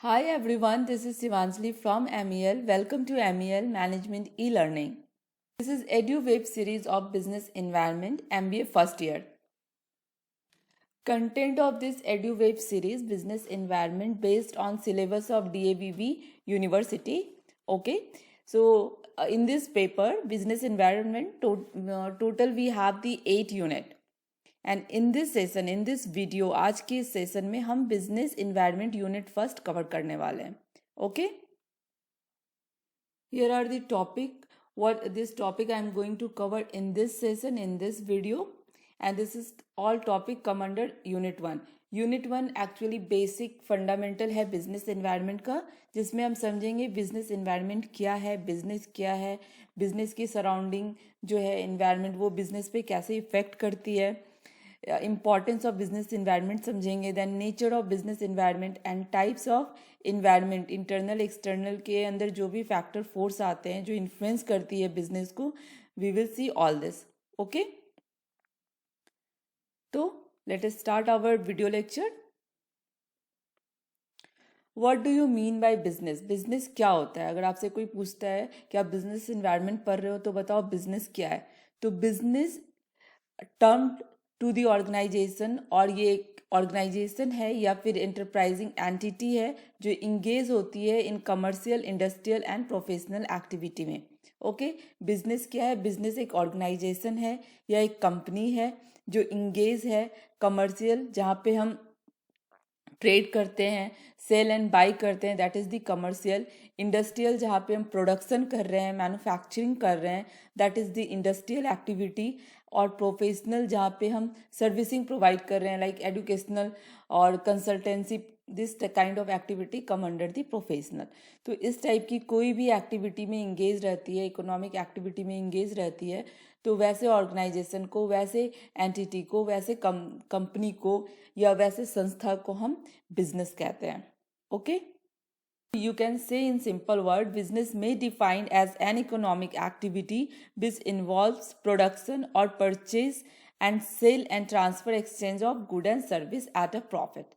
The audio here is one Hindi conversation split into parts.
Hi everyone, this is Sivanjali from MEL. Welcome to MEL Management E-Learning. This is EduWave series of Business Environment MBA first year. Content of this EduWave series Business Environment based on syllabus of DAVV University. Okay, so in this paper Business Environment total we have the 8 unit. And in this session in this video आज के इस सेशन में हम business environment unit first cover करने वाले हैं okay here are the topic what this topic I am going to cover in this session in this video, and this is all topic come under unit 1. Unit 1 actually basic fundamental है बिजनेस एनवायरनमेंट का, जिसमें हम समझेंगे बिजनेस एनवायरनमेंट क्या है, बिजनेस क्या है, बिजनेस की सराउंडिंग जो है एनवायरनमेंट वो बिजनेस पे कैसे इफेक्ट करती है, इम्पॉर्टेंस ऑफ बिजनेस इन्वायरमेंट समझेंगे, then nature of business environment and types of environment, internal external के अंदर जो भी फैक्टर फोर्स आते हैं जो इन्फ्लुएंस करती है बिजनेस को, we will see all this okay. तो let us start our video lecture. What do you mean by business? Business क्या होता है? अगर आपसे कोई पूछता है कि आप बिजनेस इन्वायरमेंट पढ़ रहे हो तो बताओ बिजनेस क्या है, तो business term to the organisation, और ये एक ऑर्गेनाइजेशन है या फिर एंटरप्राइजिंग एंटिटी है जो इंगेज होती है in commercial, industrial and professional activity में. ओके, बिजनेस क्या है? बिजनेस एक ऑर्गेनाइजेशन है या एक कंपनी है जो इंगेज है कमर्शियल, जहाँ पे हम ट्रेड करते हैं, सेल एंड बाई करते हैं, that is the commercial. Industrial जहाँ पे हम प्रोडक्शन कर रहे हैं, मैन्युफैक्चरिंग कर रहे हैं, that is the industrial activity. और प्रोफेशनल जहाँ पे हम सर्विसिंग प्रोवाइड कर रहे हैं, लाइक एजुकेशनल और consultancy, this kind of activity come under the professional. तो इस टाइप की कोई भी एक्टिविटी में इंगेज रहती है, इकोनॉमिक एक्टिविटी में इंगेज रहती है, तो वैसे ऑर्गेनाइजेशन को, वैसे एंटिटी को, वैसे कंपनी को या वैसे संस्था को हम बिजनेस कहते हैं. Okay, you can say in simple word, business may defined as an economic activity which involves production or purchase and sale and transfer exchange of good and service at a profit.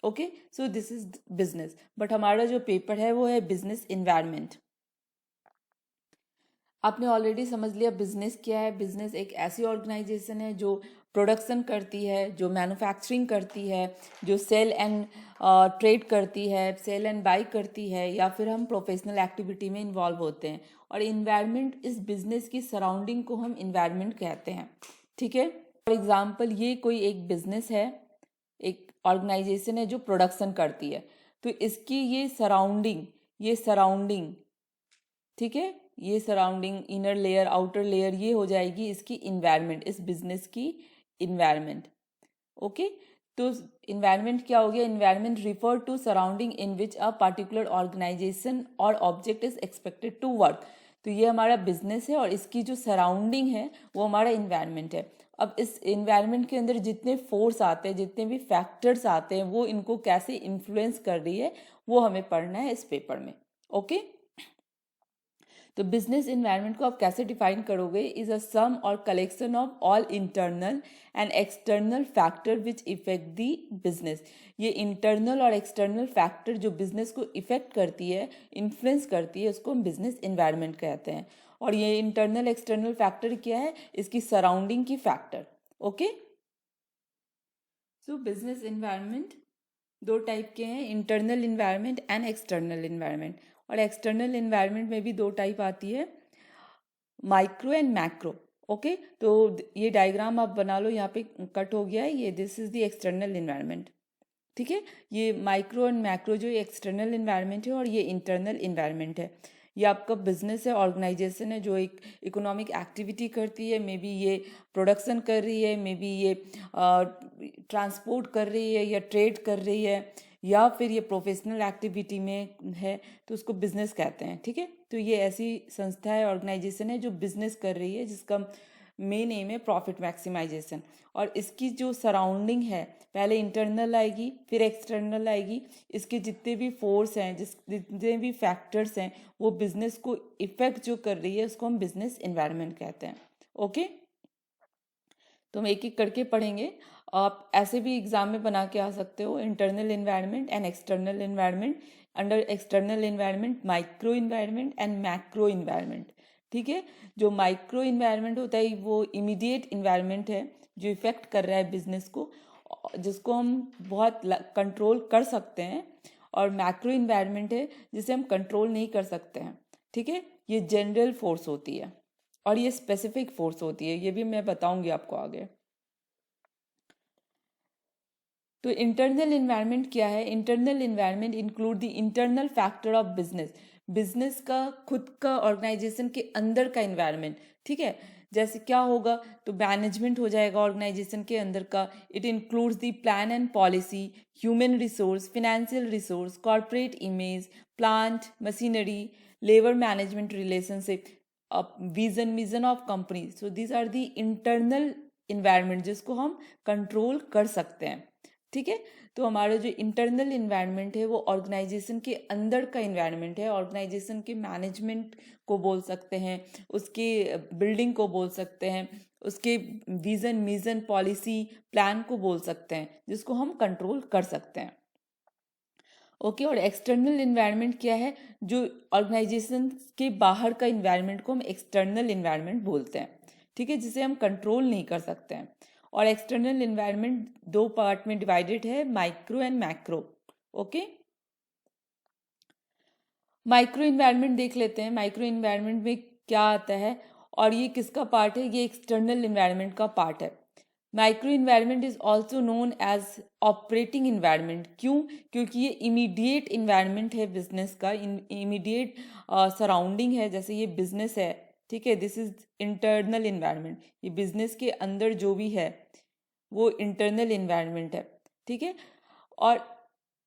Okay, so this is business. but हमारा जो पेपर है वो है बिजनेस इन्वायरमेंट. आपने ऑलरेडी समझ लिया बिजनेस क्या है. बिजनेस एक ऐसी ऑर्गेनाइजेशन है जो प्रोडक्शन करती है, जो मैन्युफैक्चरिंग करती है, जो सेल एंड ट्रेड करती है, सेल एंड बाई करती है, या फिर हम प्रोफेशनल एक्टिविटी में इन्वॉल्व होते हैं. और इन्वायरमेंट, इस बिजनेस की सराउंडिंग को हम इन्वायरमेंट कहते हैं. ठीक है, फॉर एग्जाम्पल ये कोई एक बिजनेस है, एक ऑर्गेनाइजेशन है जो प्रोडक्शन करती है, तो इसकी ये सराउंडिंग ठीक है, ये surrounding, inner layer, outer layer, ये हो जाएगी इसकी इन्वायरमेंट, इस बिजनेस की इन्वायरमेंट. ओके, तो इन्वायरमेंट क्या हो गया? Environment refer to surrounding in which a particular organization और object is expected to work. तो ये हमारा बिजनेस है और इसकी जो सराउंडिंग है वो हमारा इन्वायरमेंट है. अब इस इन्वायरमेंट के अंदर जितने फोर्स आते हैं, जितने भी फैक्टर्स आते हैं, वो इनको कैसे इन्फ्लुएंस कर रही है वो हमें पढ़ना है इस पेपर में. ओके, तो बिजनेस इन्वायरमेंट को आप कैसे डिफाइन करोगे? इज अ सम और collection of all internal and external factor which effect the business. ये इंटरनल और एक्सटर्नल फैक्टर जो बिजनेस को इफेक्ट करती है, इन्फ्लुएंस करती है, उसको हम बिजनेस इन्वायरमेंट कहते हैं. और ये इंटरनल एक्सटर्नल फैक्टर क्या है? इसकी सराउंडिंग की फैक्टर. ओके, सो बिजनेस इन्वायरमेंट दो टाइप के हैं, internal environment and external environment. और एक्सटर्नल इन्वायरमेंट में भी दो टाइप आती है, माइक्रो एंड मैक्रो. ओके, तो ये डायग्राम आप बना लो, यहाँ पे कट हो गया है ये, this is the external environment. ठीक है, ये माइक्रो एंड मैक्रो जो एक्सटर्नल इन्वायरमेंट है और ये इंटरनल इन्वायरमेंट है. ये आपका बिजनेस है, ऑर्गेनाइजेशन है जो एक इकोनॉमिक एक्टिविटी करती है, मे बी ये प्रोडक्शन कर रही है, मे बी ये ट्रांसपोर्ट कर रही है या ट्रेड कर रही है, या फिर ये प्रोफेशनल एक्टिविटी में है, तो उसको बिजनेस कहते हैं. ठीक है, तो ये ऐसी संस्था है, ऑर्गेनाइजेशन है जो बिजनेस कर रही है, जिसका मेन एम है प्रॉफिट मैक्सिमाइजेशन. और इसकी जो सराउंडिंग है, पहले इंटरनल आएगी फिर एक्सटर्नल आएगी. इसके जितने भी फोर्स हैं, जितने भी फैक्टर्स हैं, वो बिजनेस को इफेक्ट जो कर रही है उसको हम बिजनेस एनवायरनमेंट कहते हैं. ओके, तो हम एक एक करके पढ़ेंगे. आप ऐसे भी एग्जाम में बना के आ सकते हो, internal environment and external environment. Under external environment micro environment and macro environment. ठीक है, जो माइक्रो इन्वायरमेंट होता है वो इमीडिएट इन्वायरमेंट है जो इफेक्ट कर रहा है बिजनेस को, जिसको हम बहुत कंट्रोल कर सकते हैं। और मैक्रो इन्वायरमेंट है जिसे हम कंट्रोल नहीं कर सकते हैं। ठीक है, ये जनरल फोर्स होती है और ये स्पेसिफिक फोर्स होती है, ये भी मैं बताऊंगी आपको आगे। तो इंटरनल इन्वायरमेंट क्या है? Internal environment include the internal factor of business, business का खुद का ऑर्गेनाइजेशन के अंदर का इन्वायरमेंट। ठीक है, जैसे क्या होगा, तो मैनेजमेंट हो जाएगा ऑर्गेनाइजेशन के अंदर का। It includes the plan and policy, human resource, financial resource, corporate image, plant, machinery, labour management relationship, vision of company. So these are the internal environment जिसको हम कंट्रोल कर सकते हैं। ठीक है, तो हमारा जो इंटरनल इन्वायरमेंट है वो ऑर्गेनाइजेशन के अंदर का इन्वायरमेंट है। ऑर्गेनाइजेशन के मैनेजमेंट को बोल सकते हैं, उसके बिल्डिंग को बोल सकते हैं, उसके विजन मिशन पॉलिसी प्लान को बोल सकते हैं, जिसको हम कंट्रोल कर सकते हैं। ओके, और एक्सटर्नल इन्वायरमेंट क्या है? जो ऑर्गेनाइजेशन के बाहर का इन्वायरमेंट को हम एक्सटर्नल इन्वायरमेंट बोलते हैं। ठीक है, जिसे हम कंट्रोल नहीं कर सकते हैं। और एक्सटर्नल इन्वायरमेंट दो पार्ट में डिवाइडेड है, micro and macro. Okay, micro environment देख लेते हैं, माइक्रो इन्वायरमेंट में क्या आता है और ये किसका पार्ट है? ये एक्सटर्नल इन्वायरमेंट का पार्ट है। Micro environment is also known as operating environment. क्यों? क्योंकि ये इमीडिएट इन्वायरमेंट है बिजनेस का, इमीडिएट सराउंडिंग है, जैसे ये बिजनेस है। ठीक है, दिस इज इंटरनल इन्वायरमेंट, ये बिजनेस के अंदर जो भी है वो इंटरनल इन्वायरमेंट है। ठीक है, और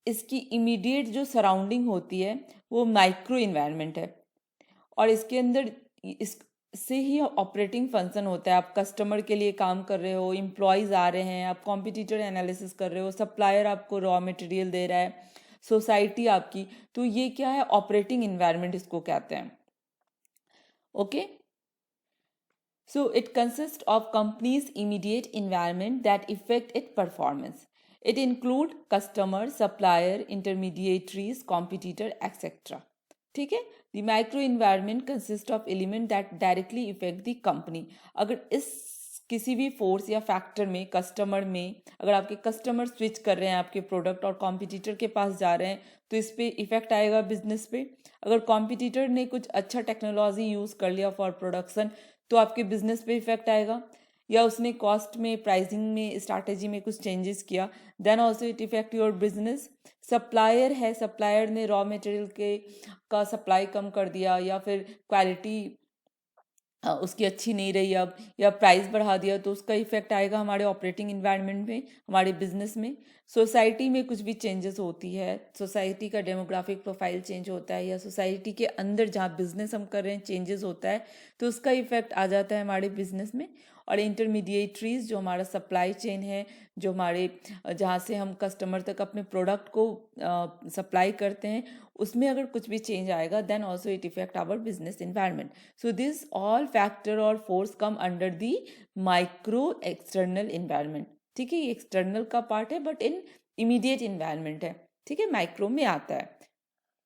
इसकी इमीडिएट जो सराउंडिंग होती है वो माइक्रो इन्वायरमेंट है। और इसके अंदर इससे ही ऑपरेटिंग फंक्शन होता है। आप कस्टमर के लिए काम कर रहे हो, एम्प्लॉयज़ आ रहे हैं, आप कॉम्पिटिटर एनालिसिस कर रहे हो, सप्लायर आपको रॉ मटेरियल दे रहा है, सोसाइटी आपकी, तो ये क्या है? ऑपरेटिंग इन्वायरमेंट इसको कहते हैं। Okay, so it consists of company's immediate environment that affect its performance. It include customer, supplier, intermediaries, competitor, etc. ठीक है, the micro environment consists of element that directly affect the company. अगर इस किसी भी फोर्स या फैक्टर में, कस्टमर में, अगर आपके कस्टमर स्विच कर रहे हैं आपके प्रोडक्ट और कॉम्पिटिटर के पास जा रहे हैं, तो इस पे इफेक्ट आएगा बिजनेस पे। अगर कॉम्पिटिटर ने कुछ अच्छा टेक्नोलॉजी यूज़ कर लिया फॉर प्रोडक्शन, तो आपके बिजनेस पे इफेक्ट आएगा। या उसने कॉस्ट में, प्राइसिंग में, स्ट्रैटेजी में कुछ चेंजेस किया, then also it effect your business. Supplier है, सप्लायर ने रॉ मटेरियल के का सप्लाई कम कर दिया, या फिर क्वालिटी उसकी अच्छी नहीं रही अब, या प्राइस बढ़ा दिया, तो उसका इफेक्ट आएगा हमारे ऑपरेटिंग इन्वायरमेंट में, हमारे बिजनेस में। सोसाइटी में कुछ भी चेंजेस होती है, सोसाइटी का डेमोग्राफिक प्रोफाइल चेंज होता है, या सोसाइटी के अंदर जहाँ बिजनेस हम कर रहे हैं चेंजेस होता है, तो उसका इफेक्ट आ जाता है हमारे बिजनेस में। और इंटरमीडिएटरीज जो हमारा सप्लाई चेन है, जो हमारे जहाँ से हम कस्टमर तक अपने प्रोडक्ट को सप्लाई करते हैं, उसमें अगर कुछ भी चेंज आएगा, then also it affect our business environment. So this all factor और force come under the micro external environment. ठीक है, ये एक्सटर्नल का पार्ट है बट इन इमीडिएट इन्वायरमेंट है। ठीक है, माइक्रो में आता है।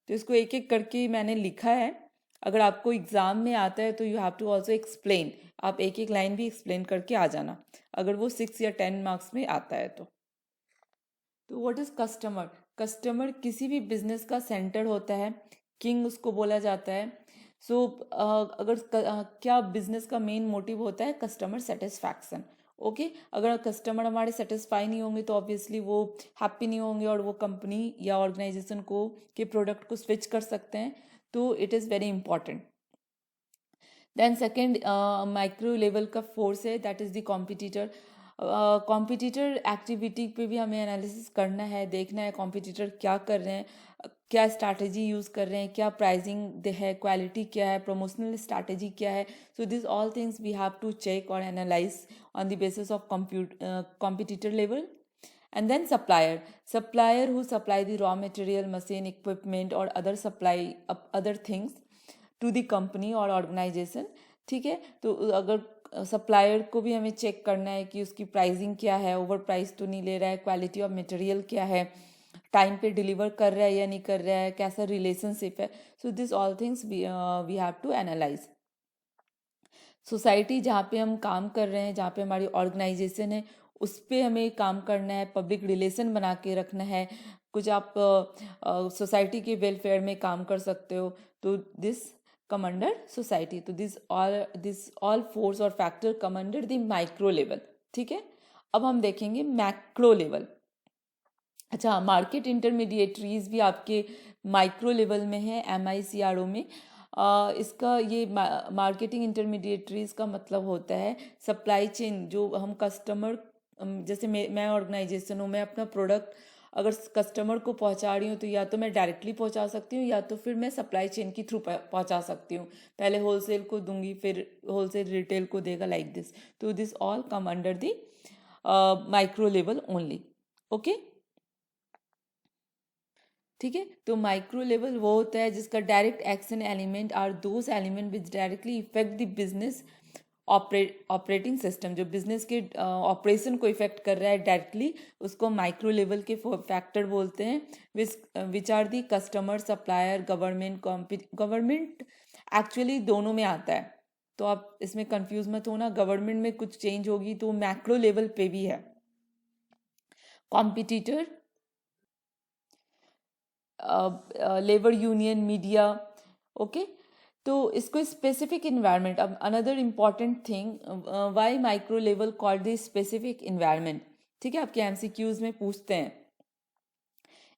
तो इसको एक एक करके मैंने लिखा है। अगर आपको एग्जाम में आता है तो you have to also explain, आप एक एक लाइन भी एक्सप्लेन करके आ जाना, अगर वो 6 या 10 मार्क्स में आता है तो। What is customer? कस्टमर किसी भी बिजनेस का सेंटर होता है, किंग उसको बोला जाता है। सो क्या बिजनेस का मेन मोटिव होता है? Customer satisfaction. ओके, अगर कस्टमर हमारे सेटिस्फाई नहीं होंगे तो ऑब्वियसली वो हैप्पी नहीं होंगे और वो कंपनी या ऑर्गेनाइजेशन को के प्रोडक्ट को स्विच कर सकते हैं, तो it is very important. Then second micro level का फोर्स है, that is the competitor. Competitor activity पे भी हमें एनालिसिस करना है, देखना है कॉम्पिटिटर क्या कर रहे हैं, क्या स्ट्रैटेजी यूज़ कर रहे हैं, क्या प्राइसिंग है, क्वालिटी क्या है, प्रमोशनल स्ट्रैटेजी क्या है। So this all things we have to check और analyse on the basis of competitor level. And then supplier who supply the raw material, machine, equipment or other supply other things to the company or organization. ठीक है, तो अगर सप्लायर को भी हमें चेक करना है कि उसकी प्राइसिंग क्या है, ओवर प्राइस तो नहीं ले रहा है, क्वालिटी ऑफ मटेरियल क्या है, टाइम पे डिलीवर कर रहा है या नहीं कर रहा है, कैसा रिलेशनशिप है. So this all things we have to analyse. Society जहाँ पे हम काम कर रहे हैं, जहाँ पे हमारी ऑर्गेनाइजेशन है, उस पे हमें काम करना है, पब्लिक रिलेशन बना के रखना है. कुछ आप सोसाइटी के वेलफेयर में काम कर सकते हो, तो दिस come under society. तो दिस ऑल फोर्स और factor come under the micro level. ठीक है, अब हम देखेंगे मैक्रो लेवल. अच्छा, मार्केट इंटरमीडिएटरीज भी आपके माइक्रो लेवल में है, MICRO में. इसका ये मार्केटिंग इंटरमीडिएटरीज का मतलब होता है सप्लाई चेन. जो हम कस्टमर, जैसे मैं ऑर्गेनाइजेशन हूँ, मैं अपना प्रोडक्ट अगर कस्टमर को पहुंचा रही हूँ तो या तो मैं डायरेक्टली पहुंचा सकती हूँ या तो फिर मैं सप्लाई चेन के थ्रू पहुंचा सकती हूँ. पहले होलसेल को दूंगी, फिर होलसेल रिटेल को देगा, लाइक दिस. तो this all come under the micro level only. Okay, ठीक है. तो माइक्रो लेवल वो होता है जिसका direct action element are those element which directly effect the business operating system. जो बिजनेस के ऑपरेशन को इफेक्ट कर रहा है डायरेक्टली, उसको माइक्रो लेवल के फैक्टर बोलते हैं. Which are the customer, supplier, government actually दोनों में आता है, तो आप इसमें कंफ्यूज मत होना. गवर्नमेंट में कुछ चेंज होगी तो मैक्रो लेवल पे भी है. Competitor, labour union, media. Okay, तो इसको स्पेसिफिक इन्वायरमेंट. अब another important thing, why micro level called the specific environment. ठीक है, आपके MCQs में पूछते हैं.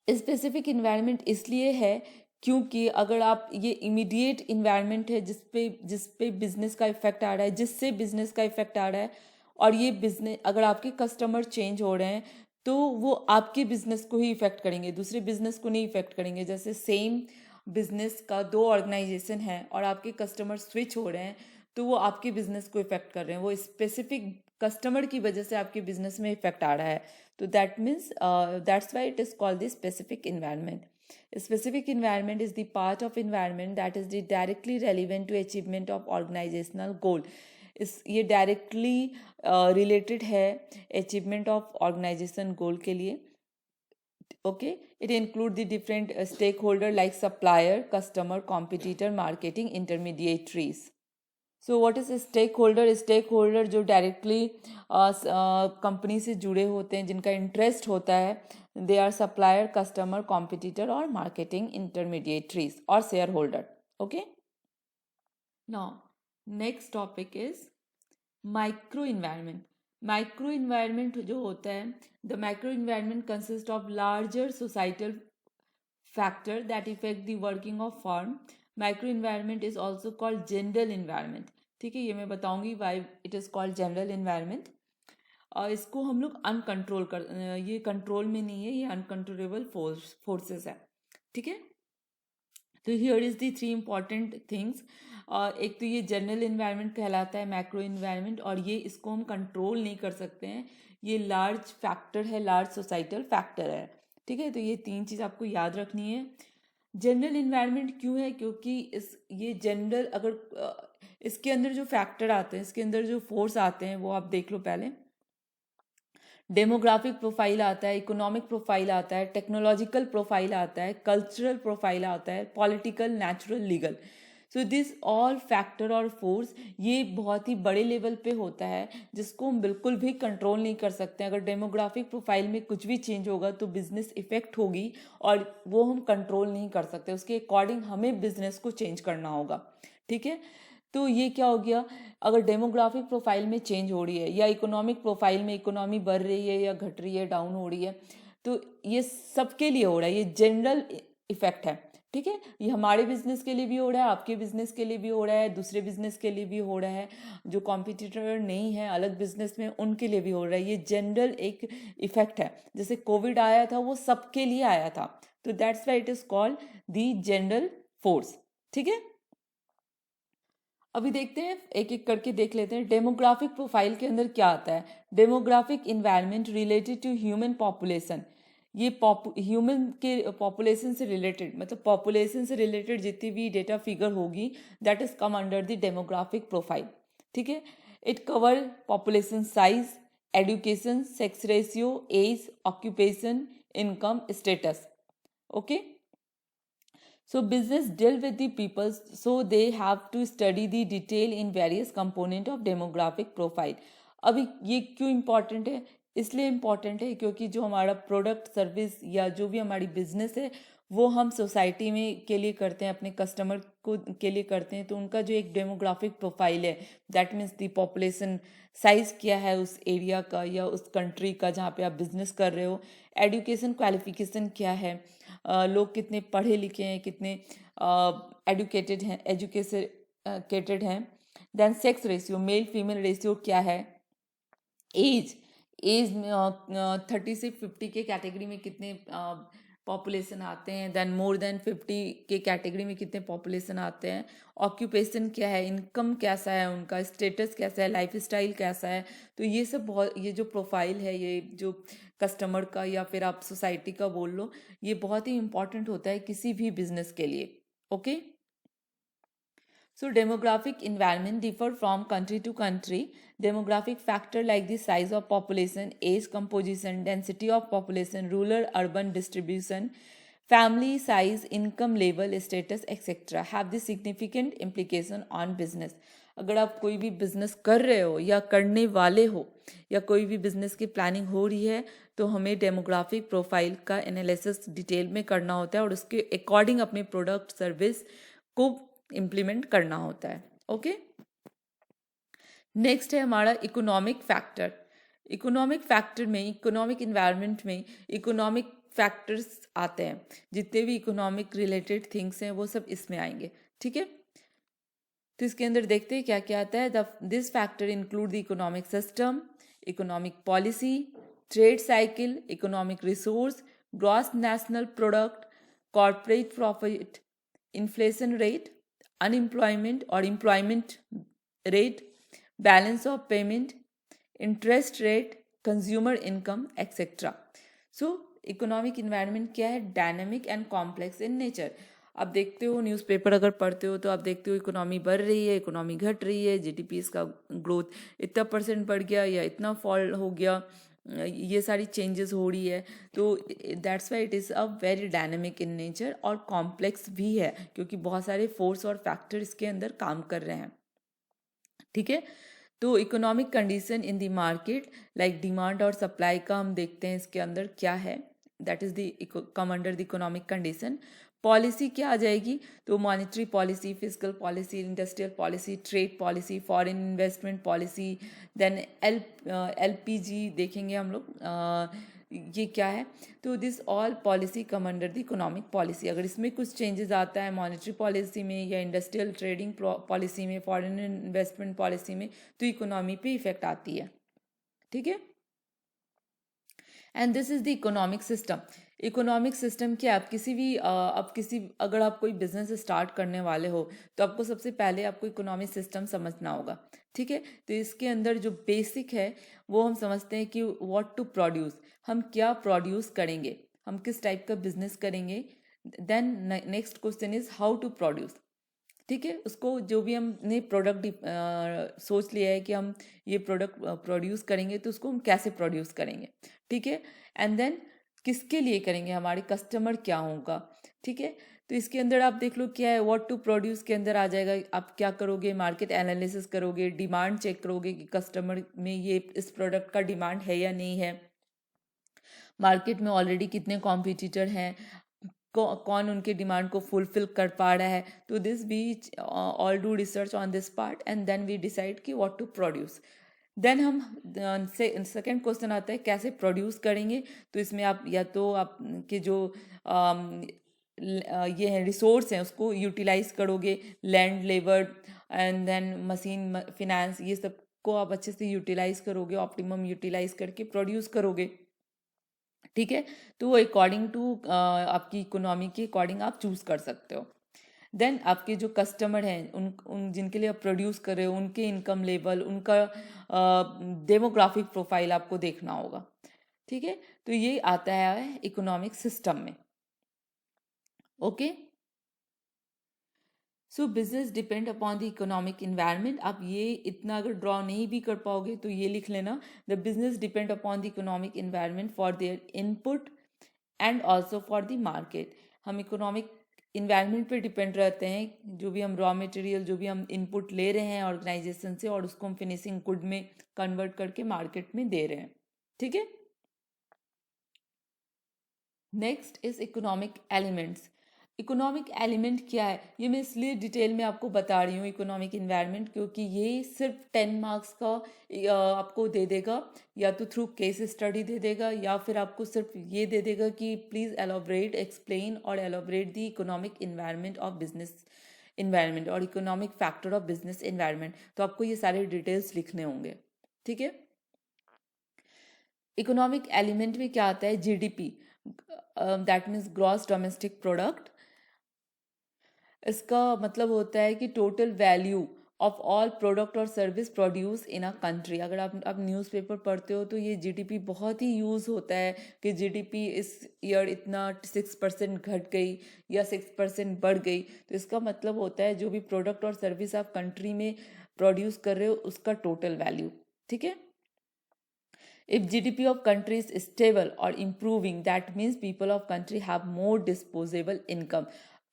स्पेसिफिक इन्वायरमेंट इसलिए है क्योंकि अगर आप, ये इमीडिएट इन्वायरमेंट है जिस पे बिजनेस का इफेक्ट आ रहा है, जिससे बिजनेस का इफेक्ट आ रहा है, और ये बिजनेस, अगर आपके कस्टमर चेंज हो रहे हैं तो वो आपके बिजनेस को ही इफेक्ट करेंगे, दूसरे बिजनेस को नहीं इफेक्ट करेंगे. जैसे सेम बिजनेस का 2 ऑर्गेनाइजेशन है और आपके कस्टमर स्विच हो रहे हैं तो वो आपके बिजनेस को इफेक्ट कर रहे हैं, वो स्पेसिफिक कस्टमर की वजह से आपके बिजनेस में इफेक्ट आ रहा है. तो that means that's why it is called the specific environment. Specific environment is the part of environment that is directly relevant to achievement of organizational goal. ये डायरेक्टली रिलेटेड है अचीवमेंट ऑफ ऑर्गेनाइजेशन गोल के लिए. Okay, it include the different stakeholder like supplier, customer, competitor, marketing intermediaries. So what is stakeholder? Stakeholder जो डायरेक्टली कंपनी से जुड़े होते हैं, जिनका इंटरेस्ट होता है, they are supplier, customer, competitor और मार्केटिंग इंटरमीडिएटरीज और shareholder. Okay, now next topic is micro environment. Micro environment जो होता है, the micro environment consist of larger societal factor that effect the working of firm. Micro environment is also called general environment. ठीक है, ये मैं बताऊंगी why it is called general environment. और इसको हम लोग अनकंट्रोल कर, ये कंट्रोल में नहीं है, ये अनकंट्रोलेबल फोर्सेस है. ठीक है, तो here is the 3 important things. एक तो ये जनरल इन्वायरमेंट कहलाता है, मैक्रो इन्वायरमेंट, और ये इसको हम कंट्रोल नहीं कर सकते हैं. ये लार्ज फैक्टर है, लार्ज सोसाइटल फैक्टर है. ठीक है, तो ये 3 चीज़ आपको याद रखनी है. जनरल इन्वायरमेंट क्यों है? क्योंकि ये जनरल, अगर इसके अंदर जो फैक्टर आते हैं, इसके अंदर जो फोर्स आते हैं, वो आप देख लो पहले. डेमोग्राफिक प्रोफाइल आता है, इकोनॉमिक प्रोफाइल आता है, टेक्नोलॉजिकल प्रोफाइल आता है, कल्चरल प्रोफाइल आता है, political, natural, legal. So this all factor और फोर्स ये बहुत ही बड़े लेवल पे होता है, जिसको हम बिल्कुल भी कंट्रोल नहीं कर सकते. अगर डेमोग्राफिक प्रोफाइल में कुछ भी चेंज होगा तो बिजनेस इफेक्ट होगी, और वो हम कंट्रोल नहीं कर सकते. उसके अकॉर्डिंग हमें बिजनेस को चेंज करना होगा. ठीक है, तो ये क्या हो गया? अगर डेमोग्राफिक प्रोफाइल में चेंज हो रही है, या इकोनॉमिक प्रोफाइल में इकोनॉमी बढ़ रही है या घट रही है, डाउन हो रही है, तो ये सबके लिए हो रहा है, ये जनरल इफेक्ट है. ठीक है, ये हमारे बिजनेस के लिए भी हो रहा है, आपके बिजनेस के लिए भी हो रहा है, दूसरे बिजनेस के लिए भी हो रहा है, जो कॉम्पिटिटर नहीं है अलग बिजनेस में उनके लिए भी हो रहा है. ये जनरल एक इफेक्ट है. जैसे कोविड आया था, वो सबके लिए आया था, तो that's why it is called the general force. ठीक है, अभी देखते हैं, एक एक करके देख लेते हैं. डेमोग्राफिक प्रोफाइल के अंदर क्या आता है? Demographic environment related to human population. ये ह्यूमन के पॉपुलेशन से रिलेटेड, मतलब पॉपुलेशन से रिलेटेड जितनी भी डेटा फिगर होगी, that is come under the demographic profile. ठीक है, It cover population size, education, sex ratio, age, occupation, income, status. Okay. So business deal with the people, so they have to study the detail in various component of demographic profile. अभी ये क्यों इम्पॉर्टेंट है? इसलिए इम्पॉर्टेंट है क्योंकि जो हमारा प्रोडक्ट सर्विस या जो भी हमारी बिजनेस है वो हम सोसाइटी में के लिए करते हैं, अपने कस्टमर को के लिए करते हैं, तो उनका जो एक डेमोग्राफिक प्रोफाइल है, that means the population size क्या है उस एरिया का या उस कंट्री का जहाँ पे आप बिजनेस कर रहे हो, एजुकेशन क्वालिफिकेशन क्या है, लोग कितने पढ़े लिखे हैं, कितने एजुकेटेड हैं, then sex ratio, male female ratio क्या है, एज एज 30 से 50 के कैटेगरी में कितने पॉपुलेशन आते हैं, देन मोर देन 50 के कैटेगरी में कितने पॉपुलेशन आते हैं, ऑक्यूपेशन क्या है, इनकम कैसा है उनका, स्टेटस कैसा है, लाइफ स्टाइल कैसा है। तो ये सब बहुत, ये जो प्रोफाइल है, ये जो कस्टमर का या फिर आप सोसाइटी का बोल लो, ये बहुत ही इंपॉर्टेंट होता है किसी भी बिजनेस के लिए। Okay. So demographic environment differ from country to country. Demographic factor like the size of population, age composition, density of population, rural urban distribution, family size, income level, status, etc. have the significant implication on business. अगर आप कोई भी बिजनेस कर रहे हो या करने वाले हो या कोई भी बिजनेस की प्लानिंग हो रही है तो हमें डेमोग्राफिक प्रोफाइल का एनालिसिस डिटेल में करना होता है और उसके अकॉर्डिंग अपने प्रोडक्ट सर्विस को इम्प्लीमेंट करना होता है। ओके। नेक्स्ट है हमारा इकोनॉमिक फैक्टर। इकोनॉमिक फैक्टर में, इकोनॉमिक इन्वायरमेंट में इकोनॉमिक फैक्टर्स आते हैं, जितने भी इकोनॉमिक रिलेटेड थिंग्स हैं वो सब इसमें आएंगे। ठीक है। तो इसके अंदर देखते हैं क्या क्या आता है। This factor include the economic system, economic policy, trade cycle, economic resource, gross national product, corporate profit, inflation rate, unemployment or employment rate, balance of payment, interest rate, consumer income, etc. So economic environment क्या है? Dynamic and complex in nature. आप देखते हो न्यूज़पेपर अगर पढ़ते हो तो आप देखते हो इकोनॉमी बढ़ रही है, इकोनॉमी घट रही है, जीडीपी इसका ग्रोथ इतना % बढ़ गया या इतना फॉल हो गया, ये सारी चेंजेस हो रही है। तो that's why it is a very dynamic in nature और कॉम्प्लेक्स भी है क्योंकि बहुत सारे फोर्स और फैक्टर इसके अंदर काम कर रहे हैं। ठीक है। तो economic condition in the market like demand और सप्लाई का हम देखते हैं इसके अंदर क्या है, that is the come under the economic condition. Policy क्या आ जाएगी? तो monetary policy, physical policy, industrial policy, trade policy, foreign investment policy, then LPG देखेंगे हम लोग, ये क्या है? तो this all policy come under the economic policy. अगर इसमें कुछ चेंजेस आता है मॉनेटरी पॉलिसी में या इंडस्ट्रियल ट्रेडिंग पॉलिसी में, फॉरेन इन्वेस्टमेंट पॉलिसी में, तो इकोनॉमी पे इफेक्ट आती है। ठीक है। And this is the economic system. Economic system क्या, आप किसी भी अगर आप कोई बिजनेस स्टार्ट करने वाले हो तो आपको सबसे पहले आपको इकोनॉमिक सिस्टम समझना होगा। ठीक है। तो इसके अंदर जो बेसिक है वो हम समझते हैं कि व्हाट टू प्रोड्यूस, हम क्या प्रोड्यूस करेंगे, हम किस टाइप का बिजनेस करेंगे। Then next question is how to produce. ठीक है। उसको जो भी हमने प्रोडक्ट सोच लिया है कि हम ये प्रोडक्ट प्रोड्यूस करेंगे तो उसको हम कैसे प्रोड्यूस करेंगे। ठीक है। एंड देन किसके लिए करेंगे, हमारे कस्टमर क्या होगा। ठीक है। तो इसके अंदर आप देख लो क्या है, व्हाट टू प्रोड्यूस के अंदर आ जाएगा, आप क्या करोगे, मार्केट एनालिसिस करोगे, डिमांड चेक करोगे कि कस्टमर में ये इस प्रोडक्ट का डिमांड है या नहीं है, मार्केट में ऑलरेडी कितने कॉम्पिटिटर हैं, कौन उनके डिमांड को फुलफिल कर पा रहा है। तो this we all do research on this part and then we decide कि व्हाट टू प्रोड्यूस। देन हम सेकेंड क्वेश्चन आता है कैसे प्रोड्यूस करेंगे। तो इसमें आप या तो आपके जो ये है रिसोर्स हैं उसको यूटिलाइज करोगे, land, labour and then machine, finance, ये सब को आप अच्छे से यूटिलाइज करोगे, ऑप्टिमम यूटिलाइज करके प्रोड्यूस करोगे। ठीक है। तो वो अकॉर्डिंग टू आपकी इकोनॉमी के अकॉर्डिंग आप चूज कर सकते हो। देन आपके जो कस्टमर हैं उन जिनके लिए आप प्रोड्यूस कर रहे हो उनके इनकम लेवल, उनका डेमोग्राफिक प्रोफाइल आपको देखना होगा। ठीक है। तो ये आता है इकोनॉमिक सिस्टम में। Okay. So business depend upon the economic environment. आप ये इतना अगर ड्रॉ नहीं भी कर पाओगे तो ये लिख लेना, the business depend upon the economic environment for their input and also for the market. हम इकोनॉमिक इन्वायरमेंट पे डिपेंड रहते हैं, जो भी हम रॉ मटेरियल, जो भी हम इनपुट ले रहे हैं ऑर्गेनाइजेशन से, और उसको हम फिनिशिंग गुड में कन्वर्ट करके मार्केट में दे रहे हैं। ठीक है। Next is economic elements. Economic element क्या है, ये मैं इसलिए डिटेल में आपको बता रही हूँ इकोनॉमिक इन्वायरमेंट, क्योंकि ये सिर्फ 10 मार्क्स का आपको दे देगा, या तो थ्रू केस स्टडी दे देगा, या फिर आपको सिर्फ ये दे देगा कि प्लीज़ एलोबरेट, एक्सप्लेन और elaborate the economic environment of business environment और economic factor of business environment. तो आपको ये सारे डिटेल्स लिखने होंगे। ठीक है। इकोनॉमिक एलिमेंट में क्या आता है, GDP, that means gross domestic product. इसका मतलब होता है कि total value of all product और service produce in a country. अगर आप न्यूज़पेपर पढ़ते हो तो ये जीडीपी बहुत ही यूज़ होता है कि जीडीपी इस ईयर इतना 6% घट गई या 6% बढ़ गई। तो इसका मतलब होता है जो भी प्रोडक्ट और सर्विस आप कंट्री में प्रोड्यूस कर रहे हो उसका टोटल वैल्यू। ठीक है। If GDP of country is stable or improving, that means people of country have more disposable income.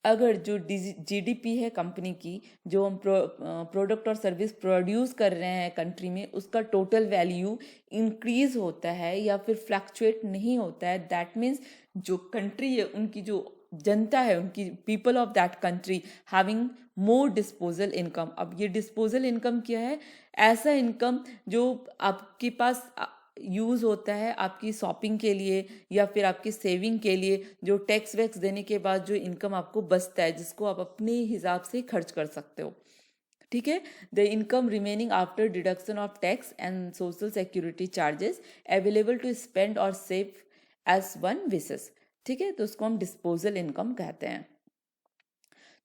अगर जो जीडीपी है कंपनी की, जो हम प्रोडक्ट और सर्विस प्रोड्यूस कर रहे हैं कंट्री में, उसका टोटल वैल्यू इंक्रीज होता है या फिर फ्लक्चुएट नहीं होता है, दैट मीन्स जो कंट्री है उनकी जो जनता है, उनकी people of that country having more disposal income. अब ये डिस्पोजल इनकम क्या है, ऐसा इनकम जो आपके पास यूज़ होता है आपकी शॉपिंग के लिए या फिर आपकी सेविंग के लिए, जो टैक्स वैक्स देने के बाद जो इनकम आपको बचता है, जिसको आप अपने हिसाब से खर्च कर सकते हो। ठीक है। The income remaining after deduction of tax and social security charges available to spend और सेव एज वन विशेस। ठीक है। तो उसको हम डिस्पोजल इनकम कहते हैं।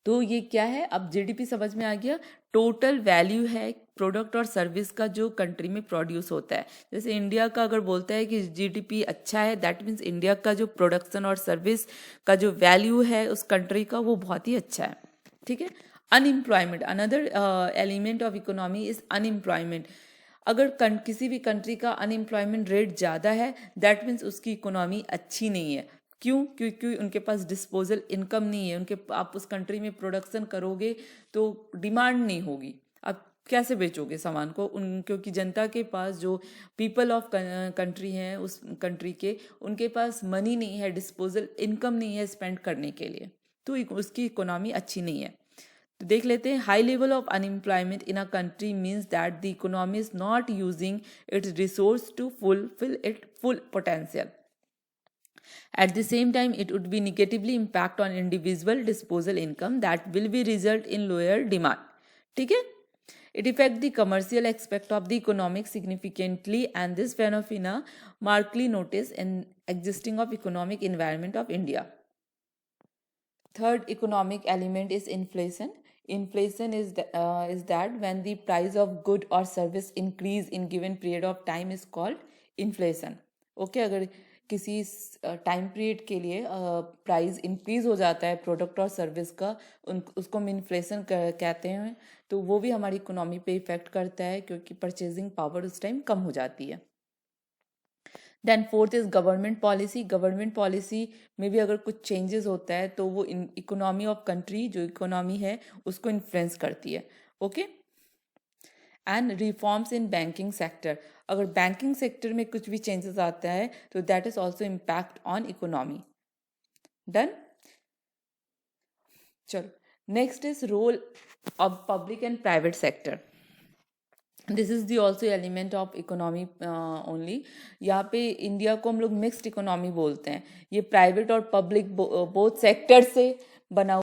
तो ये क्या है, अब जीडीपी समझ में आ गया। टोटल वैल्यू है प्रोडक्ट और सर्विस का जो कंट्री में प्रोड्यूस होता है। जैसे इंडिया का अगर बोलता है कि जीडीपी अच्छा है, दैट मीन्स इंडिया का जो प्रोडक्शन और सर्विस का जो वैल्यू है उस कंट्री का वो बहुत ही अच्छा है। ठीक है। Unemployment, another element of economy is unemployment. अगर किसी भी कंट्री का अनएम्प्लॉयमेंट रेट ज़्यादा है, दैट मीन्स उसकी इकोनॉमी अच्छी नहीं है। क्यों? क्योंकि उनके पास डिस्पोजल इनकम नहीं है। आप उस कंट्री में प्रोडक्शन करोगे तो डिमांड नहीं होगी, आप कैसे बेचोगे सामान को? क्योंकि जनता के पास, जो पीपल ऑफ कंट्री हैं उस कंट्री के, उनके पास मनी नहीं है, डिस्पोजल इनकम नहीं है स्पेंड करने के लिए, तो उसकी इकोनॉमी अच्छी नहीं है। तो देख लेते हैं, high level of unemployment in a country means that the economy is not using its resource to fulfil it full potential. At the same time, it would be negatively impact on individual disposable income that will be result in lower demand. ठीक है? It affects the commercial aspect of the economic significantly, and this phenomena markedly noticed in existing of economic environment of India. Third economic element is inflation. Inflation is that when the price of good or service increase in given period of time is called inflation. Okay, अगर किसी टाइम पीरियड के लिए प्राइस इंक्रीज हो जाता है प्रोडक्ट और सर्विस का, उसको हम इन्फ्लेशन कहते हैं। तो वो भी हमारी इकोनॉमी पे इफेक्ट करता है, क्योंकि परचेजिंग पावर उस टाइम कम हो जाती है। Then fourth is government policy. Government policy में भी अगर कुछ चेंजेस होता है तो वो इकोनॉमी ऑफ कंट्री, जो इकोनॉमी है, उसको इन्फ्लुएंस करती है। Okay. And reforms in banking sector. अगर बैंकिंग सेक्टर में कुछ भी चेंजेस आता है तो that is also impact on economy. Done. चलो, next is role of public and private sector. This is the also element of economy only. यहाँ पे इंडिया को हम लोग मिक्स्ड इकोनॉमी बोलते हैं। ये प्राइवेट और पब्लिक बोथ सेक्टर से बना।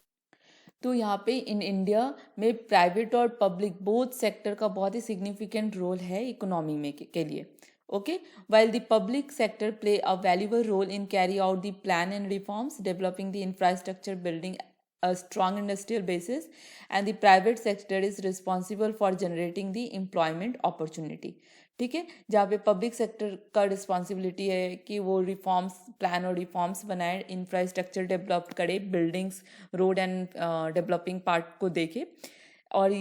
तो यहाँ पे इन इंडिया में प्राइवेट और पब्लिक बोथ सेक्टर का बहुत ही सिग्निफिकेंट रोल है इकोनॉमी में के लिए। Okay. While the public sector play a valuable role in carry out the plan and reforms, developing the infrastructure, building a strong industrial basis, and the private sector is responsible for generating the employment opportunity. ठीक है, जहाँ पे पब्लिक सेक्टर का रिस्पॉन्सिबिलिटी है कि वो रिफॉर्म्स प्लान और रिफॉर्म्स बनाए, इंफ्रास्ट्रक्चर डेवलप करे, buildings, road and developing part को देखे। और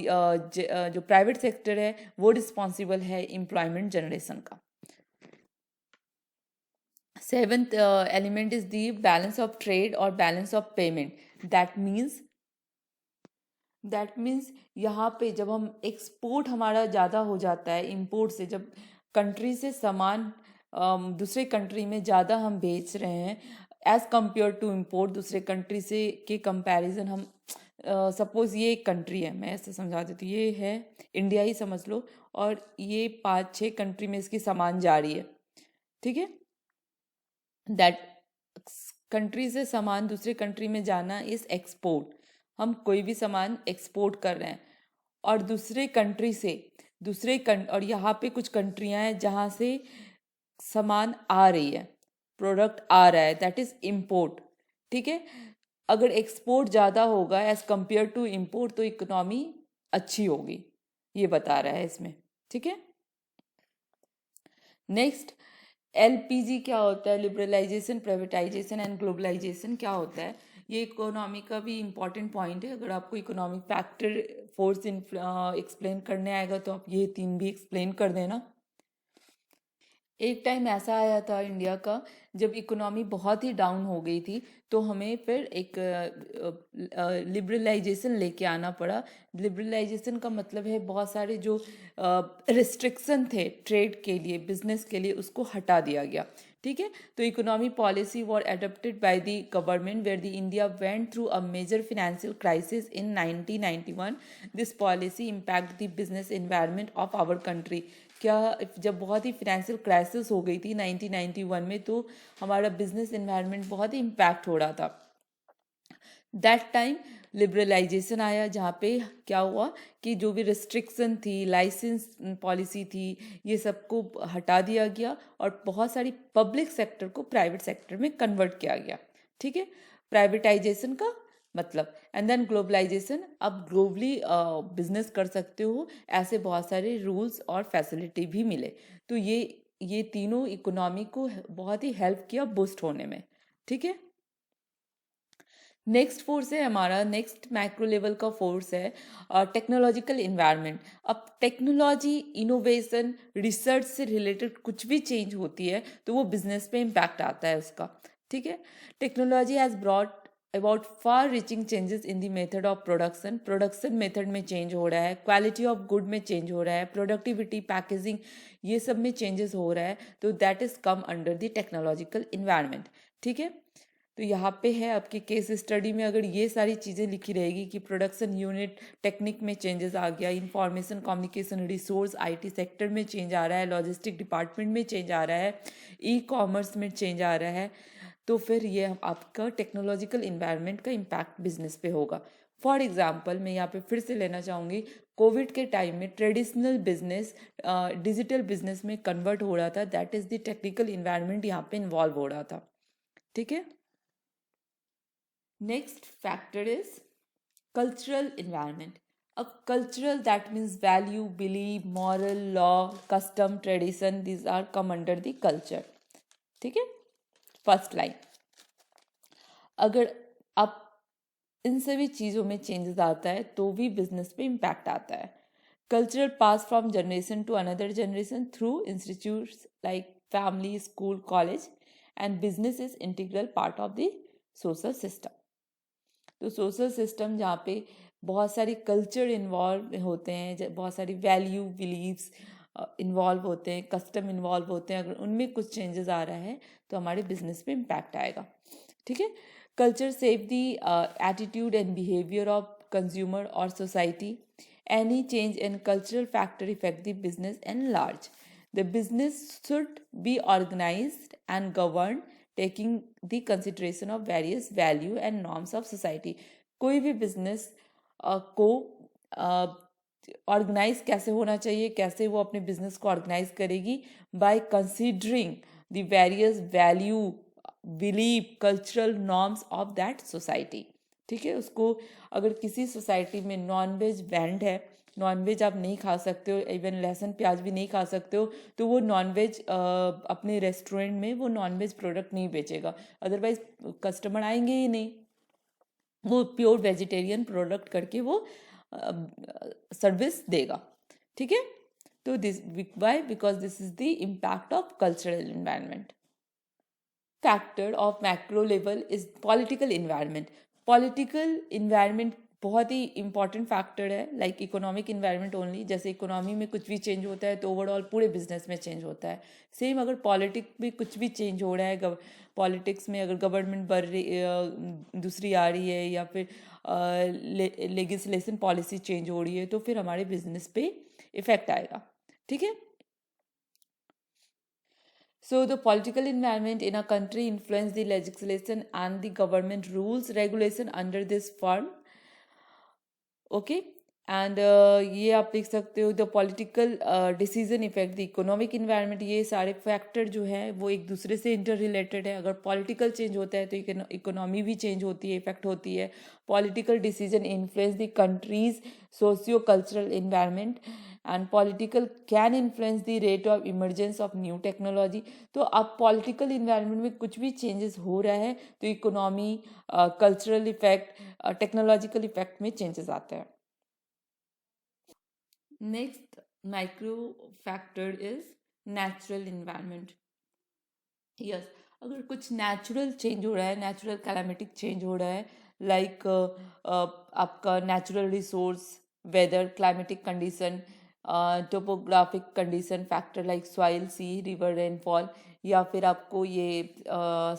जो प्राइवेट सेक्टर है वो रिस्पॉन्सिबल है एम्प्लॉयमेंट जनरेशन का। Seventh element is the balance of trade और balance of payment. That means यहाँ पे जब हम एक्सपोर्ट हमारा ज़्यादा हो जाता है इम्पोर्ट से, जब कंट्री से सामान दूसरे कंट्री में ज़्यादा हम बेच रहे हैं एज़ कम्पेयर टू इम्पोर्ट, दूसरे कंट्री से के कंपैरिजन हम सपोज़ ये एक कंट्री है, मैं ऐसे समझा देती हूँ, ये है इंडिया ही समझ लो, और ये 5-6 कंट्री में इसकी सामान जा रही है, ठीक है। दैट कंट्री से सामान दूसरे कंट्री में जाना इज एक्सपोर्ट। हम कोई भी सामान एक्सपोर्ट कर रहे हैं और दूसरे कंट्री से और यहाँ पे कुछ कंट्रियाँ हैं जहाँ से सामान आ रही है, प्रोडक्ट आ रहा है, दैट इज इम्पोर्ट, ठीक है। अगर एक्सपोर्ट ज़्यादा होगा एज कंपेयर टू इम्पोर्ट तो इकोनॉमी अच्छी होगी, ये बता रहा है इसमें, ठीक है। नेक्स्ट, एलपीजी क्या होता है, लिबरलाइजेशन, प्राइवेटाइजेशन एंड ग्लोबलाइजेशन क्या होता है, ये इकोनॉमी का भी इम्पॉर्टेंट पॉइंट है। अगर आपको इकोनॉमिक फैक्टर फोर्स एक्सप्लेन करने आएगा तो आप ये 3 भी एक्सप्लेन कर देना। एक टाइम ऐसा आया था इंडिया का जब इकोनॉमी बहुत ही डाउन हो गई थी, तो हमें फिर एक लिबरलाइजेशन लेके आना पड़ा। लिबरलाइजेशन का मतलब है बहुत सारे जो रिस्ट्रिक्शन थे ट्रेड के लिए, बिजनेस के लिए, उसको हटा दिया गया, ठीक है। तो economy policy were adapted by the government where the India went through a major financial crisis in 1991। This policy impact the business environment of our country. क्या जब बहुत ही फाइनेंशियल क्राइसिस हो गई थी 1991 में, तो हमारा बिजनेस एनवायरनमेंट बहुत ही इम्पैक्ट हो रहा था। दैट टाइम लिबरलाइजेशन आया, जहाँ पे क्या हुआ कि जो भी रिस्ट्रिक्शन थी, लाइसेंस पॉलिसी थी, ये सबको हटा दिया गया और बहुत सारी पब्लिक सेक्टर को प्राइवेट सेक्टर में कन्वर्ट किया गया, ठीक है। प्राइवेटाइजेशन का मतलब, एंड देन ग्लोबलाइजेशन, अब ग्लोबली बिजनेस कर सकते हो, ऐसे बहुत सारे रूल्स और फैसिलिटी भी मिले। तो ये तीनों इकोनॉमी को बहुत ही हेल्प किया बूस्ट होने में, ठीक है। नेक्स्ट फोर्स है हमारा, नेक्स्ट मैक्रो लेवल का फोर्स है टेक्नोलॉजिकल इन्वायरमेंट। अब टेक्नोलॉजी, इनोवेशन, रिसर्च से रिलेटेड कुछ भी चेंज होती है तो वो बिजनेस पे इम्पैक्ट आता है उसका, ठीक है। Technology has brought about far reaching changes in the method of production method में चेंज हो रहा है, क्वालिटी ऑफ गुड में चेंज हो रहा है, प्रोडक्टिविटी, पैकेजिंग, ये सब में चेंजेस हो रहा है, तो that is come under the technological environment, ठीक है। तो यहाँ पे है आपकी केस स्टडी में, अगर ये सारी चीज़ें लिखी रहेगी कि प्रोडक्शन यूनिट टेक्निक में चेंजेस आ गया, information communication resource IT sector में चेंज आ रहा है, लॉजिस्टिक डिपार्टमेंट में चेंज आ रहा है, ई कॉमर्स में चेंज आ रहा है, तो फिर ये आपका टेक्नोलॉजिकल इन्वायरमेंट का इम्पैक्ट बिजनेस पे होगा। फॉर एग्जाम्पल मैं यहाँ पे फिर से लेना चाहूँगी, कोविड के टाइम में ट्रेडिशनल बिजनेस डिजिटल बिजनेस में कन्वर्ट हो रहा था, that is the technical environment यहाँ पे इन्वॉल्व हो रहा था, ठीक है। Next factor is cultural environment. अब cultural, that means value, belief, moral, law, custom, tradition, these are come under the culture, ठीक है। फर्स्ट लाइन, अगर आप इन सभी चीज़ों में चेंजेस आता है तो भी बिजनेस पे इम्पैक्ट आता है। Cultural pass from generation to another generation through institutes like family, school, college, and business is integral part of the social system. तो सोशल सिस्टम जहाँ पे बहुत सारी कल्चर इन्वॉल्व होते हैं, बहुत सारी वैल्यू, बिलीव्स इन्वॉल्व होते हैं, कस्टम इन्वॉल्व होते हैं, अगर उनमें कुछ चेंजेस आ रहा है तो हमारे बिजनेस पे इम्पैक्ट आएगा, ठीक है। Culture save the attitude and behaviour of consumer और society. Any change in cultural factor affect the business and large. The business should be organised and govern taking the consideration of various value and norms of society. कोई भी बिजनेस को ऑर्गेनाइज कैसे होना चाहिए, कैसे वो अपने बिजनेस को ऑर्गेनाइज करेगी, by considering the various value, believe, cultural norms of that society, ठीक है। उसको अगर किसी सोसाइटी में नॉन वेज बैंड है नॉनवेज आप नहीं खा सकते हो, इवन लहसुन प्याज भी नहीं खा सकते हो, तो वो नॉनवेज अपने रेस्टोरेंट में वो नॉनवेज प्रोडक्ट नहीं बेचेगा, अदरवाइज कस्टमर आएंगे ही नहीं। वो प्योर वेजिटेरियन प्रोडक्ट करके वो सर्विस देगा। ठीक है, तो this why, because this is the impact of cultural environment. Factor of macro level is political environment. Political environment बहुत ही इंपॉर्टेंट फैक्टर है, लाइक इकोनॉमिक इन्वायरमेंट ओनली। जैसे इकोनॉमी में कुछ भी चेंज होता है तो ओवरऑल पूरे बिजनेस में चेंज होता है। सेम अगर पॉलिटिक्स में कुछ भी चेंज हो रहा है, पॉलिटिक्स में अगर गवर्नमेंट बढ़ रही दूसरी आ रही है, या फिर लेजिस्लेशन पॉलिसी चेंज हो रही है, तो फिर हमारे बिजनेस पे इफेक्ट आएगा। ठीक है, so the political environment in a country influence the legislation and the government rules regulation under this form. Okay, and ये आप देख सकते हो the political decision effect the economic environment. ये सारे फैक्टर जो है वो एक दूसरे से इंटर रिलेटेड है। अगर पॉलिटिकल चेंज होता है तो इकोनॉमी भी चेंज होती है, इफेक्ट होती है। Political decision influence the countries socio cultural environment, and political can influence the rate of emergence of new technology. तो अब पॉलिटिकल इन्वायरमेंट में कुछ भी चेंजेस हो रहा है तो economy, cultural effect, technological effect में चेंजेस आते हैं। Next micro factor is natural environment. Yes, अगर कुछ नेचुरल चेंज हो रहा है, नेचुरल कैलामिटिक चेंज हो रहा है, लाइक आपका natural resource, weather, climatic condition, topographic condition factor like soil, sea, river rainfall, या फिर आपको ये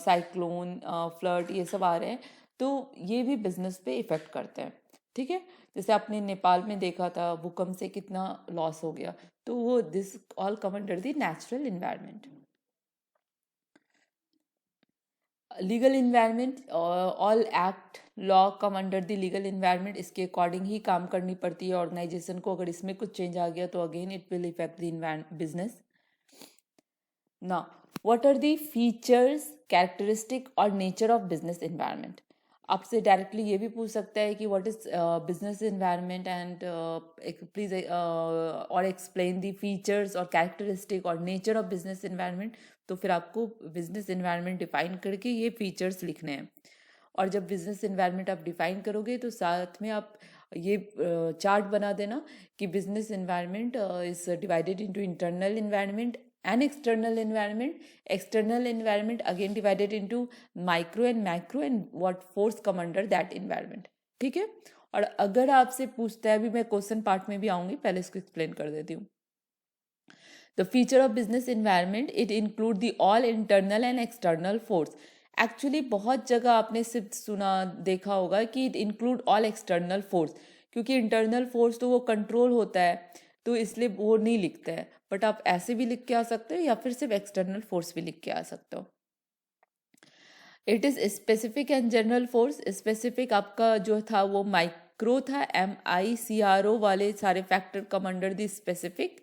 साइक्लोन, फ्लड, ये सब आ रहे हैं, तो ये भी बिजनेस पे इफेक्ट करते हैं। ठीक है, जैसे आपने नेपाल में देखा था भूकंप से कितना लॉस हो गया, तो वो this all come under the natural environment. Legal environment, all act law come under the legal environment. इसके अकॉर्डिंग ही काम करनी पड़ती है ऑर्गेनाइजेशन को। अगर इसमें कुछ चेंज आ गया तो again it will affect the business. ना, what are the features, characteristic और नेचर ऑफ बिजनेस इन्वायरमेंट। आपसे डायरेक्टली ये भी पूछ सकता है कि what is business environment, and please और एक्सप्लेन द फीचर्स और कैरेक्टरिस्टिक और नेचर ऑफ बिजनेस इन्वायरमेंट। तो फिर आपको बिजनेस इन्वायरमेंट डिफाइन करके ये फीचर्स लिखने हैं। और जब बिजनेस इन्वायरमेंट आप डिफाइन करोगे तो साथ में आप ये चार्ट बना देना कि business environment is divided into internal environment and external environment. External environment again divided into micro and macro, and what force come under that environment. ठीक है, और अगर आपसे पूछता है, अभी मैं क्वेश्चन पार्ट में भी आऊंगी, पहले इसको एक्सप्लेन कर देती हूँ। The feature of business environment, it include the all internal and external force. Actually बहुत जगह आपने सिर्फ सुना देखा होगा कि it include all external force, क्योंकि इंटरनल फोर्स तो वो कंट्रोल होता है तो इसलिए वो नहीं लिखता है, बट आप ऐसे भी लिख के आ सकते हो या फिर सिर्फ एक्सटर्नल फोर्स भी लिख के आ सकते हो। It is specific and general force. Specific आपका जो था वो माइक्रो था, MICRO वाले सारे factor come under the specific.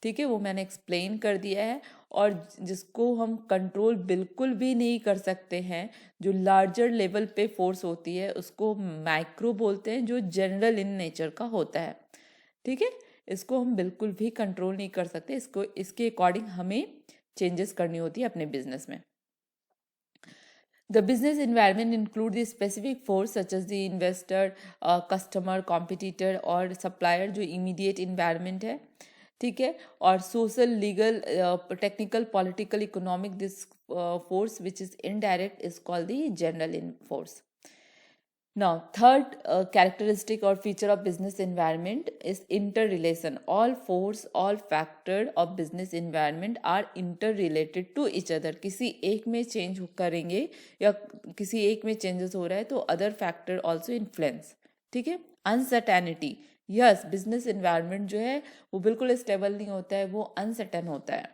ठीक है, वो मैंने एक्सप्लेन कर दिया है। और जिसको हम कंट्रोल बिल्कुल भी नहीं कर सकते हैं, जो लार्जर लेवल पे फोर्स होती है, उसको माइक्रो बोलते हैं, जो जनरल इन नेचर का होता है। ठीक है, इसको हम बिल्कुल भी कंट्रोल नहीं कर सकते, इसको इसके अकॉर्डिंग हमें चेंजेस करनी होती है अपने बिजनेस में। The business environment include the specific force such as the investor, customer, competitor और supplier, जो immediate environment है। ठीक है, और social, legal, technical, political, economic, this force which is indirect is called the general in force. Now, third characteristic or feature of business environment is interrelation. All force, all factor of business environment are interrelated to each other. किसी एक में change करेंगे या किसी एक में changes हो रहा है तो other factor also influence. ठीक है, uncertainty. Yes, business environment जो है वो बिल्कुल stable नहीं होता है, वो uncertain होता है।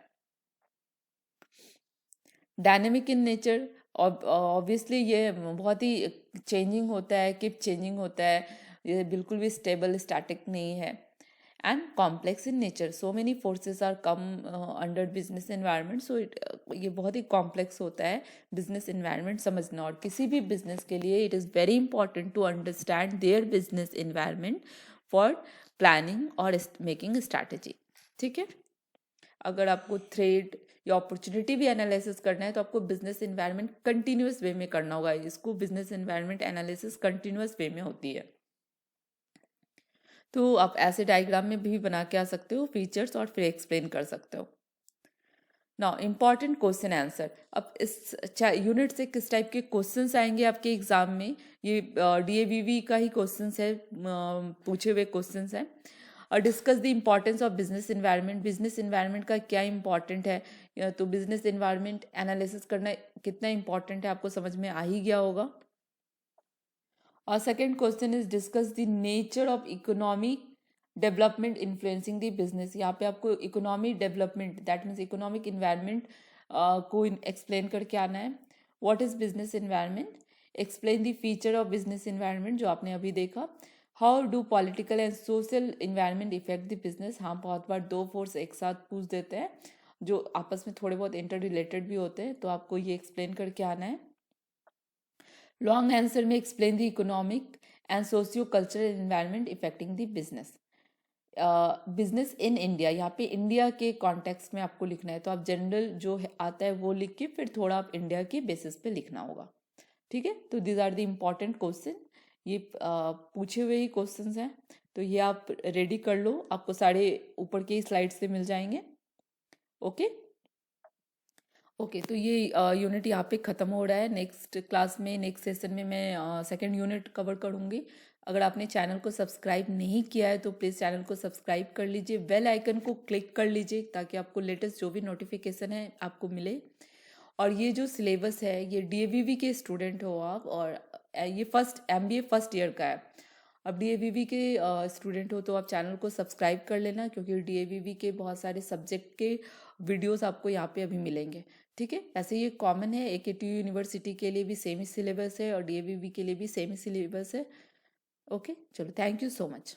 डायनेमिक इन नेचर, ऑब्वियसली ये बहुत ही चेंजिंग होता है, कीप चेंजिंग होता है, ये बिल्कुल भी स्टेबल स्टैटिक नहीं है। And complex in nature, so many forces are come under business environment, so ये बहुत ही कॉम्प्लेक्स होता है बिजनेस एनवायरनमेंट समझना। और किसी भी बिजनेस के लिए it is very important to understand their business environment for planning और मेकिंग स्ट्रैटेजी। ठीक है, अगर आपको थ्रेड या अपॉर्चुनिटी भी एनालिसिस करना है तो आपको बिजनेस इन्वायरमेंट कंटिन्यूस वे में करना होगा। इसको बिजनेस इन्वायरमेंट एनालिसिस कंटिन्यूस वे में होती है। तो आप ऐसे डायग्राम में भी बना के आ सकते हो फीचर्स और फिर एक्सप्लेन कर सकते हो। Now important question answer. अब इस यूनिट से किस टाइप के क्वेश्चंस आएंगे आपके एग्जाम में, ये डीएवीवी का ही क्वेश्चंस है, पूछे हुए क्वेश्चंस हैं। और discuss the importance of business environment. Business environment का क्या इंपॉर्टेंट है, तो बिजनेस इन्वायरमेंट एनालिसिस करना कितना इंपॉर्टेंट है आपको समझ में आ ही गया होगा। और second question is discuss the nature of economic development influencing the business. यहाँ पे आपको economic development that means economic environment को एक्सप्लेन करके आना है। What is business environment, explain the feature of business environment जो आपने अभी देखा। How do political and social environment effect the business. हाँ, बहुत बार दो फोर्स एक साथ पूछ देते हैं जो आपस में थोड़े बहुत इंटर रिलेटेड भी होते हैं, तो आपको ये एक्सप्लेन करके आना है। लॉन्ग आंसर में explain the economic and socio cultural environment effecting the business. Business in India, यहाँ पे इंडिया के कॉन्टेक्स्ट में आपको लिखना है, तो आप जनरल जो आता है वो लिख के फिर थोड़ा आप इंडिया के बेसिस पे लिखना होगा। ठीक है, तो these are the important question, ये पूछे हुए ही क्वेश्चंस हैं, तो ये आप रेडी कर लो, आपको सारे ऊपर के स्लाइड से मिल जाएंगे। ओके ओके, तो ये यूनिट यहाँ पे ख़त्म हो रहा है। नेक्स्ट क्लास में, नेक्स्ट सेशन में मैं सेकंड यूनिट कवर करूँगी। अगर आपने चैनल को सब्सक्राइब नहीं किया है तो प्लीज़ चैनल को सब्सक्राइब कर लीजिए, बेल आइकन को क्लिक कर लीजिए ताकि आपको लेटेस्ट जो भी नोटिफिकेशन है आपको मिले। और ये जो सिलेबस है ये डीएवीवी के स्टूडेंट हो आप, और ये एमबीए फर्स्ट ईयर का है। अब डीएवीवी के स्टूडेंट हो तो आप चैनल को सब्सक्राइब कर लेना, क्योंकि डीएवीवी के बहुत सारे सब्जेक्ट के वीडियोस आपको यहाँ पे अभी मिलेंगे। ठीक है, ऐसे ये कॉमन है, एकेटीयू यूनिवर्सिटी के लिए भी सेम ही सिलेबस है और डीएवीवी के लिए भी सेम ही सिलेबस है। ओके, चलो, थैंक यू सो मच।